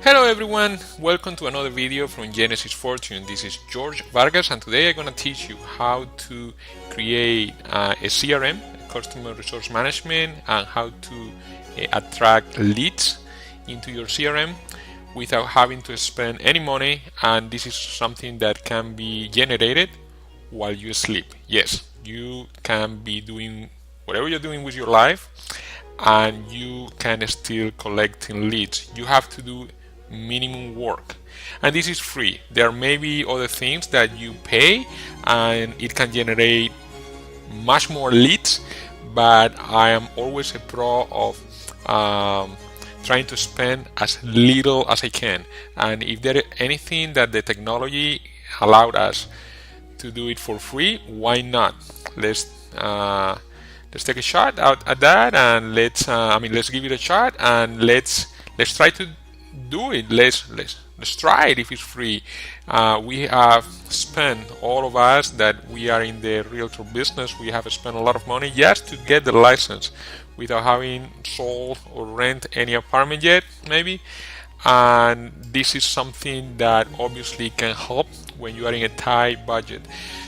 Hello everyone, welcome to another video from Genesis Fortune. This is George Vargas and today I'm going to teach you how to create a CRM, Customer Resource Management, and how to attract leads into your CRM without having to spend any money, and this is something that can be generated while you sleep. Yes, you can be doing whatever you're doing with your life and you can still collecting leads. You have to do minimum work, and this is free. There may be other things that you pay and it can generate much more leads, but I am always a pro of trying to spend as little as I can, and if there is anything that the technology allowed us to do it for free, why not? Let's take a shot out at that, and let's give it a shot, and let's try to do it. Let's try it if it's free. We have spent, all of us that we are in the realtor business, we have spent a lot of money just to get the license without having sold or rent any apartment yet, maybe. And this is something that obviously can help when you are in a tight budget.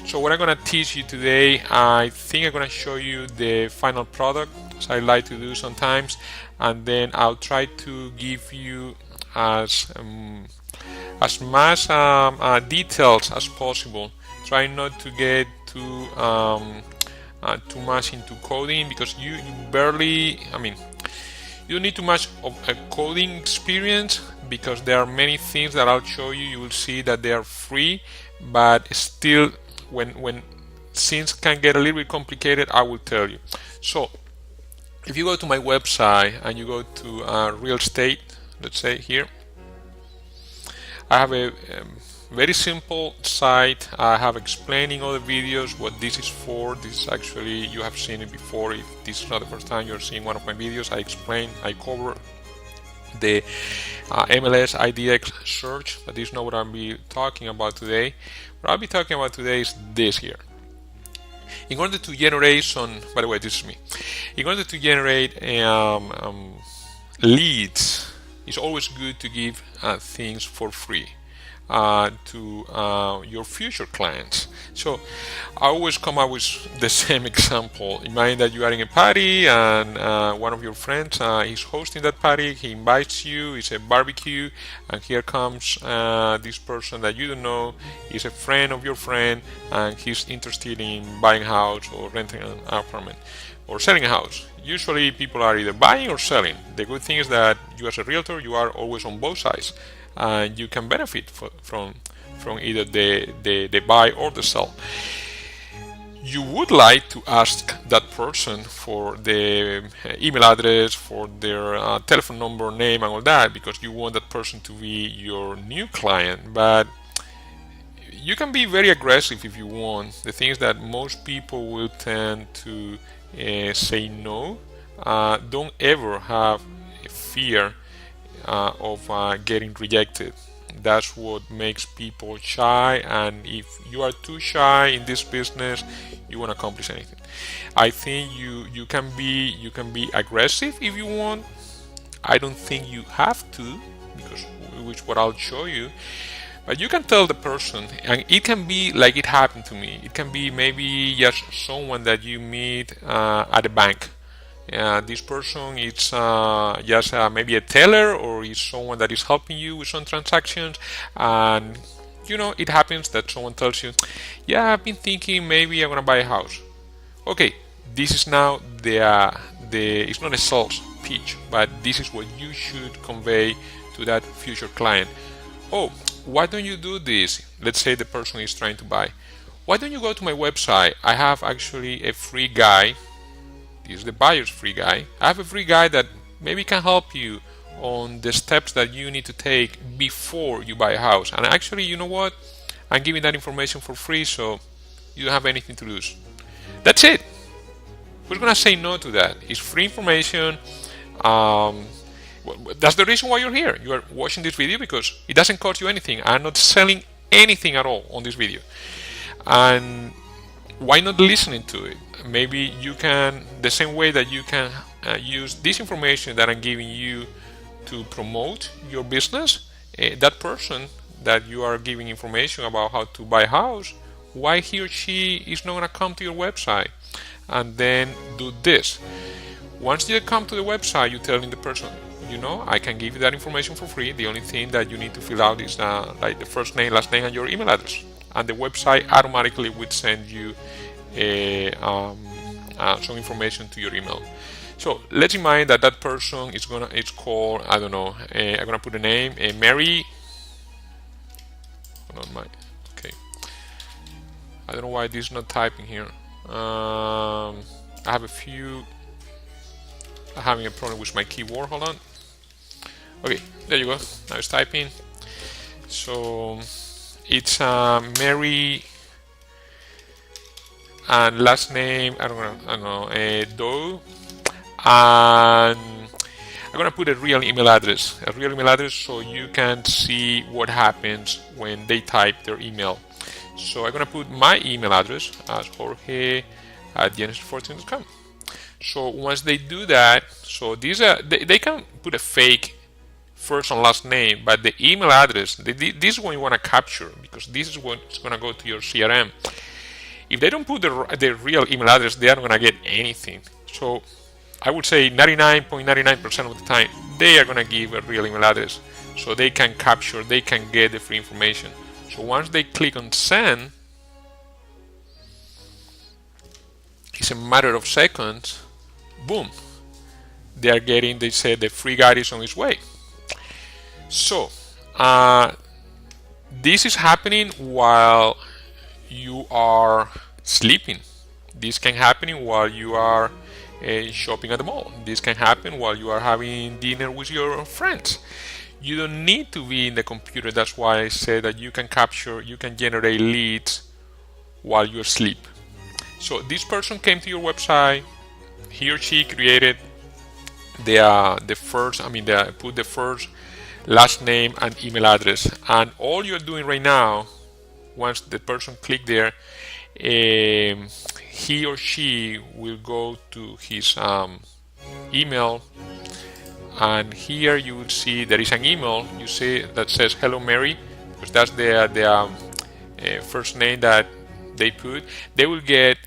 So what I'm going to teach you today, I think I'm going to show you the final product, as I like to do sometimes, and then I'll try to give you as much details as possible. Try not to get too much into coding, because you barely, you don't need too much of a coding experience, because there are many things that I'll show you. You will see that they are free, but still when things can get a little bit complicated, I will tell you. So if you go to my website and you go to real estate, let's say here, I have a very simple site. I have explained in other videos what this is for. This is actually, you have seen it before. If this is not the first time you're seeing one of my videos, I cover the MLS IDX search, but this is not what I'll be talking about today. What I'll be talking about today is this here. In order to generate some, by the way, this is me. In order to generate leads, it's always good to give things for free to your future clients. So I always come up with the same example. Imagine that you are in a party and one of your friends is hosting that party. He invites you, it's a barbecue, and here comes this person that you don't know, is a friend of your friend, and he's interested in buying a house or renting an apartment or selling a house. Usually people are either buying or selling. The good thing is that you as a realtor, you are always on both sides, and you can benefit from either the buy or the sell. You would like to ask that person for the email address, for their telephone number, name, and all that, because you want that person to be your new client. But you can be very aggressive if you want. The thing is that most people will tend to say no. Don't ever have a fear of getting rejected. That's what makes people shy, and if you are too shy in this business, you won't accomplish anything. I think you can be aggressive if you want. I don't think you have to, because which what I'll show you. But you can tell the person, and it can be like it happened to me. It can be maybe just someone that you meet at a bank. This person is just maybe a teller, or is someone that is helping you with some transactions, and it happens that someone tells you, yeah, I've been thinking maybe I'm gonna buy a house. Okay, this is now it's not a sales pitch, but this is what you should convey to that future client. Oh, why don't you do this? Let's say the person is trying to buy. Why don't you go to my website? I have actually a free guide. This is the buyer's free guide. I have a free guide that maybe can help you on the steps that you need to take before you buy a house. And actually, you know what? I'm giving that information for free, so you don't have anything to lose. That's it. Who's gonna say no to that? It's free information. That's the reason why you're here. You are watching this video because it doesn't cost you anything. I'm not selling anything at all on this video. And why not listening to it? Maybe you can, the same way that you can use this information that I'm giving you to promote your business, that person that you are giving information about how to buy a house, why he or she is not going to come to your website and then do this. Once you come to the website, you're telling the person, I can give you that information for free. The only thing that you need to fill out is like the first name, last name, and your email address. And the website automatically would send you some information to your email. So let's imagine that person it's called, I don't know, I'm gonna put a name, Mary. Hold on, okay. I don't know why this is not typing here. I have having a problem with my keyboard. Hold on. Okay, there you go. Now it's typing. So it's Mary and last name I don't know Doe, and I'm gonna put a real email address, so you can see what happens when they type their email. So I'm gonna put my email address as Jorge@genesis14.com. So once they do that, so these they can put a fake first and last name, but the email address, this is what you want to capture, because this is what's going to go to your CRM. If they don't put the real email address, they aren't going to get anything. So I would say 99.99% of the time, they are going to give a real email address, so they can capture, they can get the free information. So once they click on send, it's a matter of seconds, boom, they say the free guide is on its way. So this is happening while you are sleeping. This can happen while you are shopping at the mall. This can happen while you are having dinner with your friends. You don't need to be in the computer. That's why I said that you can generate leads while you sleep. So this person came to your website. He or she created put the first, last name, and email address. And all you're doing right now, once the person click there, he or she will go to his email, and here you will see there is an email you see that says hello Mary, because that's the first name that they put. They will get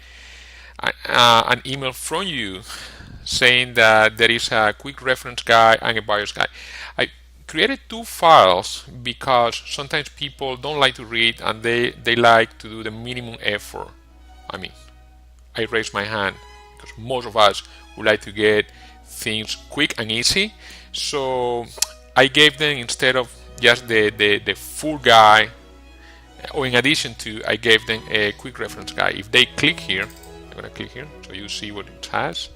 an email from you saying that there is a quick reference guide and a buyer's guide. I created two files because sometimes people don't like to read and they like to do the minimum effort. I raise my hand because most of us would like to get things quick and easy. So I gave them, instead of just the full guide, or in addition to, I gave them a quick reference guide. If they click here, I'm going to click here so you see what it has.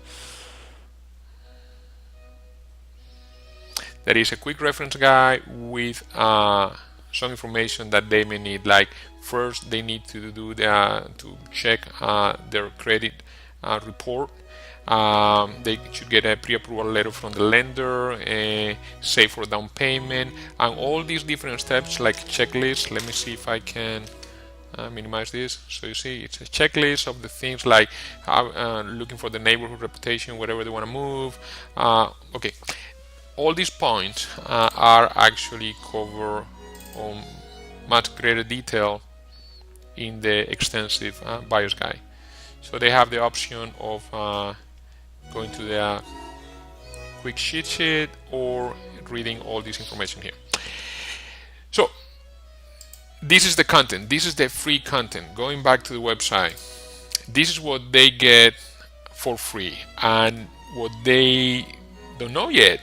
There is a quick reference guide with some information that they may need. Like first, they need to do to check their credit report. They should get a pre-approval letter from the lender, save for down payment, and all these different steps like checklists. Let me see if I can minimize this. So you see, it's a checklist of the things like looking for the neighborhood reputation, wherever they want to move. Okay. All these points are actually covered on much greater detail in the extensive buyer's guide. So they have the option of going to the quick cheat sheet or reading all this information here. So this is the content. This is the free content. Going back to the website, this is what they get for free. And what they don't know yet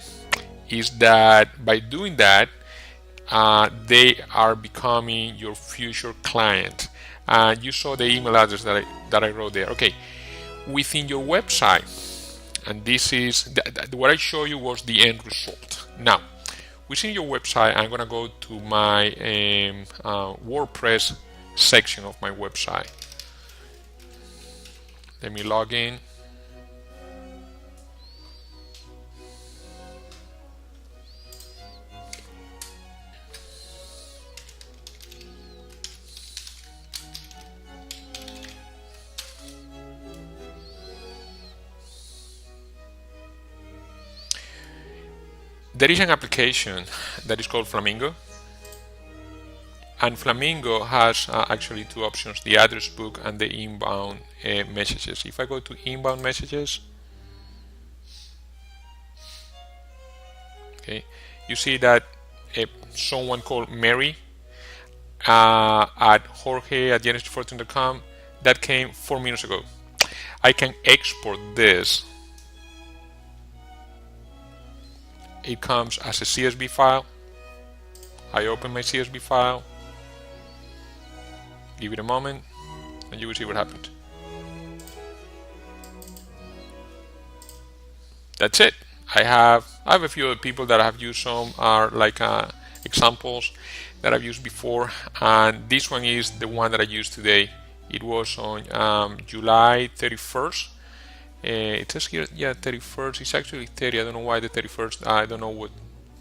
is that by doing that, they are becoming your future client. And you saw the email address that I wrote there. Okay, within your website, and this is what I show you was the end result. Now, within your website, I'm gonna go to my WordPress section of my website. Let me log in. There is an application that is called Flamingo. And Flamingo has actually two options, the address book and the inbound messages. If I go to inbound messages, okay, you see that someone called Mary at Jorge at genesisfortune.com, that came 4 minutes ago. I can export this. It comes as a CSV file. I open my CSV file, give it a moment, and you will see what happens. That's it. I have a few other people that I have used. Some are like examples that I've used before, and this one is the one that I used today. It was on July 31st. It says here, yeah, 31st. It's actually 30. I don't know why the 31st. I don't know what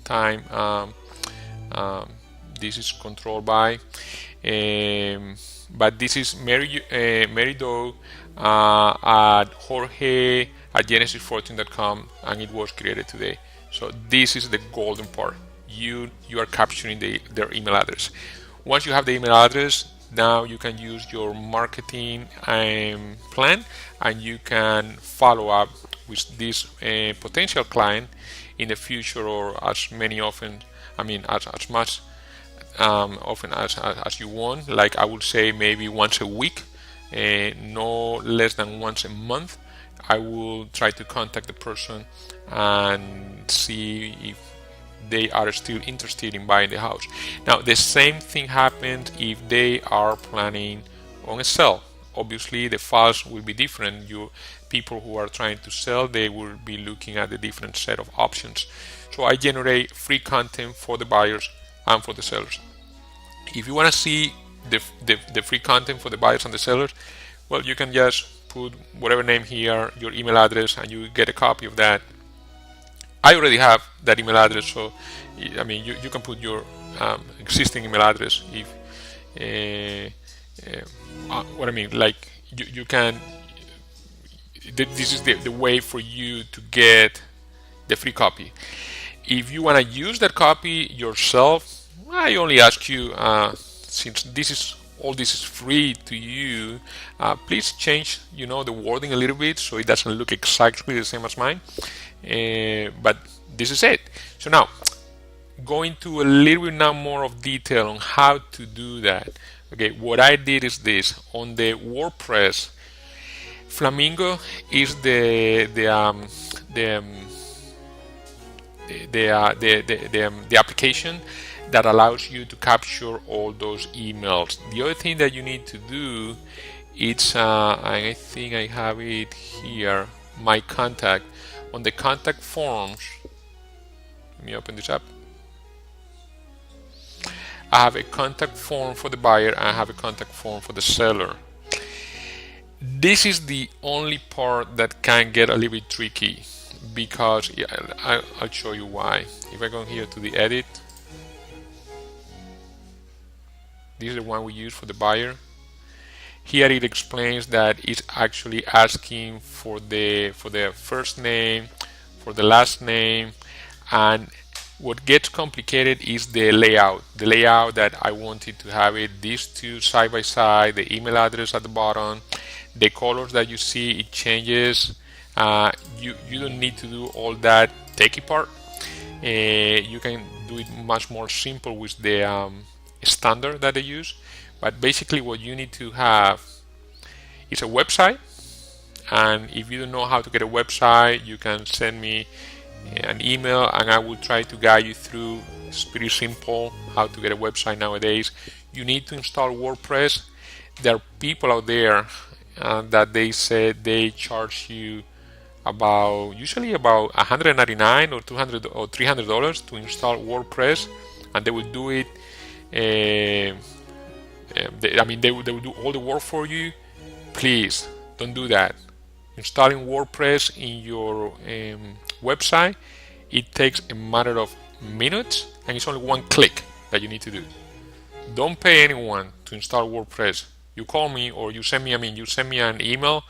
time this is controlled by. But this is Mary Doe at Jorge at genesisfortune.com, and it was created today. So this is the golden part. You are capturing their email address. Once you have the email address, now you can use your marketing plan, and you can follow up with this potential client in the future, or as much often as you want. Like I would say maybe once a week, no less than once a month. I will try to contact the person and see if they are still interested in buying the house. Now the same thing happens if they are planning on a sell. Obviously the files will be different. People who are trying to sell, they will be looking at a different set of options. So I generate free content for the buyers and for the sellers. If you want to see the free content for the buyers and the sellers, well, you can just put whatever name here, your email address, and you get a copy of that. I already have that email address, so I mean you can put your existing email address. If what I mean, like you can. This is the way for you to get the free copy. If you want to use that copy yourself, I only ask you, since all this is free to you, please change the wording a little bit so it doesn't look exactly the same as mine. But this is it. So now, going to a little bit now more of detail on how to do that. Okay, what I did is this. On the WordPress, Flamingo is the application that allows you to capture all those emails. The other thing that you need to do, it's I think I have it here, my contact. On the contact forms, let me open this up. I have a contact form for the buyer, and I have a contact form for the seller. This is the only part that can get a little bit tricky, because I'll show you why. If I go here to the edit, this is the one we use for the buyer. Here it explains that it's actually asking for the first name, for the last name, and what gets complicated is the layout. The layout that I wanted to have it, these two side by side, the email address at the bottom, the colors that you see, it changes. You don't need to do all that techie part. You can do it much more simple with the standard that they use. But basically what you need to have is a website, and if you don't know how to get a website, you can send me an email and I will try to guide you through. It's pretty simple how to get a website nowadays. You need to install WordPress. There are people out there that they said they charge you usually about $199 or $200 or $300 to install WordPress, and they will do it. They will do all the work for you. Please don't do that. Installing WordPress in your website, it takes a matter of minutes, and it's only one click that you need to do. Don't pay anyone to install WordPress. You call me or you send me an email,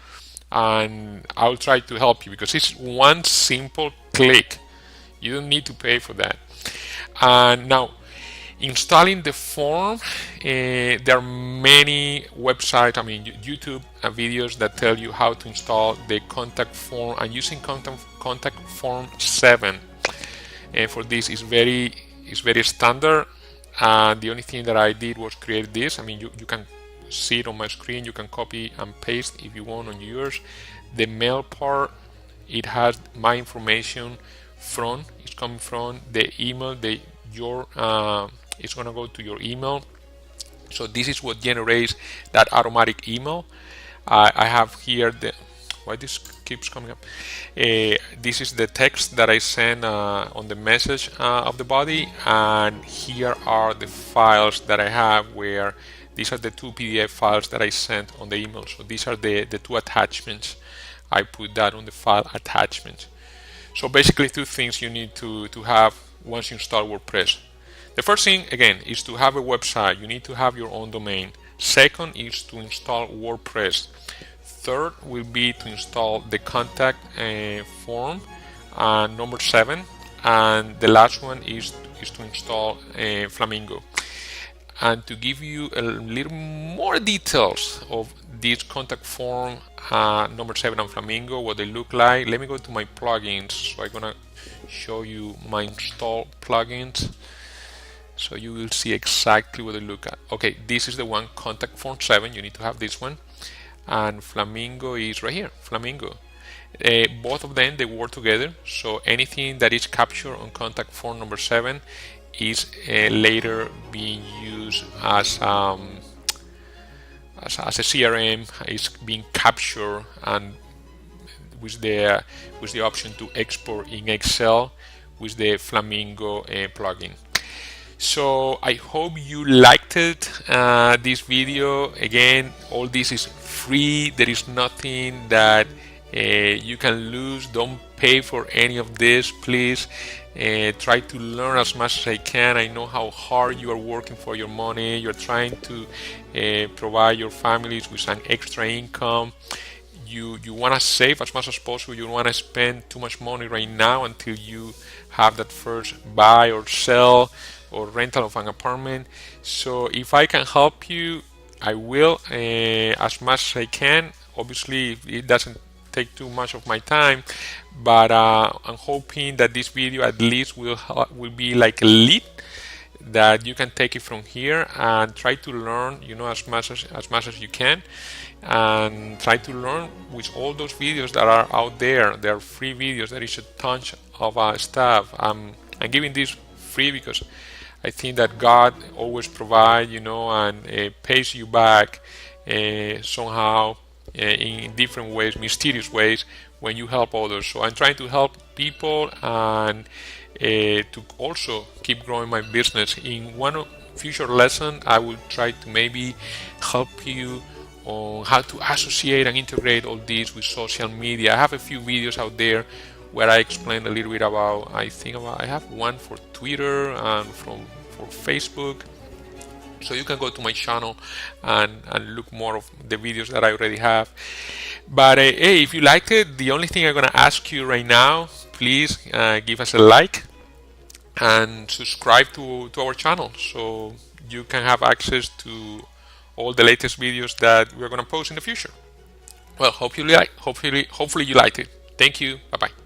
and I'll try to help you, because it's one simple click. You don't need to pay for that. And now, Installing the form, there are many websites, I mean YouTube videos that tell you how to install the contact form, and using contact form 7 for this is very standard. The only thing that I did was create this. I mean, you can see it on my screen. You can copy and paste if you want on yours. The mail part, it has my information from, it's coming from the email, it's going to go to your email. So this is what generates that automatic email. I have here why this keeps coming up. This is the text that I send on the message of the body, and here are the files that I have, where these are the 2 PDF files that I sent on the email. So these are the 2 attachments. I put that on the file attachment. So basically 2 things you need to have once you install WordPress. The first thing, again, is to have a website. You need to have your own domain. Second is to install WordPress. Third will be to install the contact form, number 7. And the last one is to install Flamingo. And to give you a little more details of this contact form, number 7 and Flamingo, what they look like, let me go to my plugins. So I'm gonna show you my install plugins, so you will see exactly what they look at. Okay, this is the one, contact form 7. You need to have this one, and Flamingo is right here, Flamingo. Both of them, they work together. So anything that is captured on contact form number 7 is later being used as a CRM, is being captured, and with the option to export in Excel with the Flamingo plugin. So I hope you liked it, this video. Again, all this is free. There is nothing that you can lose. Don't pay for any of this, please. Try to learn as much as I can. I know how hard you are working for your money. You're trying to provide your families with an extra income. You want to save as much as possible. You don't want to spend too much money right now until you have that first buy or sell or rental of an apartment. So if I can help you, I will, as much as I can. Obviously, it doesn't take too much of my time, but I'm hoping that this video at least will be like a lead that you can take it from here and try to learn, as much as you can, and try to learn with all those videos that are out there. They are free videos. There is a ton of stuff. I'm giving this free because I think that God always provides, and pays you back somehow in different ways, mysterious ways, when you help others. So I'm trying to help people and to also keep growing my business. In one future lesson, I will try to maybe help you on how to associate and integrate all these with social media. I have a few videos out there where I explain a little bit about, I have one for Twitter and for Facebook. So you can go to my channel and look more of the videos that I already have. But hey, if you liked it, the only thing I'm going to ask you right now, please give us a like and subscribe to our channel, so you can have access to all the latest videos that we're going to post in the future. Well, hopefully you liked it. Thank you. Bye-bye.